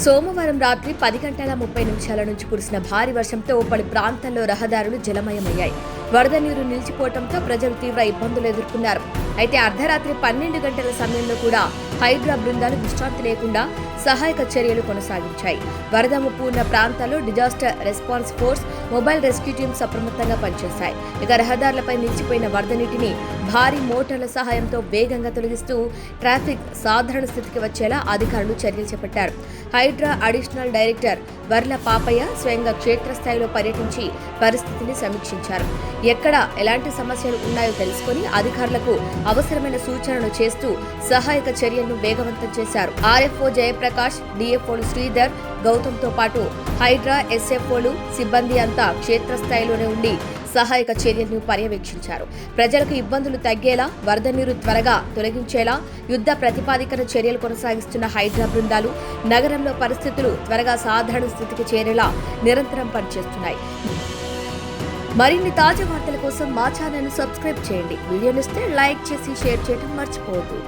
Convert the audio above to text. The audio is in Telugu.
సోమవారం రాత్రి 10:30 నుంచి కురిసిన భారీ వర్షంతో పలు ప్రాంతాల్లో రహదారులు జలమయమయ్యాయి. వరద నీరు నిలిచిపోవడంతో ప్రజలు తీవ్ర ఇబ్బందులు ఎదుర్కొన్నారు. అయితే అర్ధరాత్రి 12 గంటల సమయంలో కూడా హైడ్రా బృందాలు విశ్రాంతి లేకుండా సహాయక చర్యలు కొనసాగించాయి. వరద ముప్పు ఉన్న ప్రాంతాల్లో disaster response force, mobile rescue teams అప్రమత్తంగా పనిచేశాయి. ఇక రహదారులపై నిలిచిపోయిన వరద నీటిని భారీ మోటార్ల సహాయంతో వేగంగా తొలగిస్తూ ట్రాఫిక్ సాధారణ స్థితికి వచ్చేలా అధికారులు చర్యలు చేపట్టారు. హైడ్రా అడిషనల్ డైరెక్టర్ వర్ల పాపయ్య స్వయంగా క్షేత్రస్థాయిలో పర్యటించి పరిస్థితిని సమీక్షించారు. ఎక్కడ ఎలాంటి సమస్యలు ఉన్నాయో తెలుసుకుని అధికారులకు అవసరమైన సూచనలు చేస్తూ సహాయక చర్యలను వేగవంతం చేశారు. ఆర్ఎఫ్ఓ జయప్రకాష్, డిఎఫ్ఓలు శ్రీధర్, గౌతమ్తో పాటు హైడ్రా ఎస్ఎఫ్ఓలు సిబ్బంది అంతా క్షేత్రస్థాయిలోనే ఉండి సహాయక చర్యలను పర్యవేక్షించారు. ప్రజలకు ఇబ్బందులు తగ్గేలా, వరద నీరు త్వరగా తొలగించేలా యుద్ధ ప్రతిపాదికన చర్యలు కొనసాగిస్తున్న హైడ్రా బృందాలు నగరంలో పరిస్థితులు త్వరగా సాధారణ స్థితికి చేరేలా నిరంతరం పనిచేస్తున్నాయి. మరిన్ని తాజా వార్తల కోసం మా ఛానల్ను సబ్స్క్రైబ్ చేయండి. వీడియోనిస్తే లైక్ చేసి షేర్ చేయడం మర్చిపోవద్దు.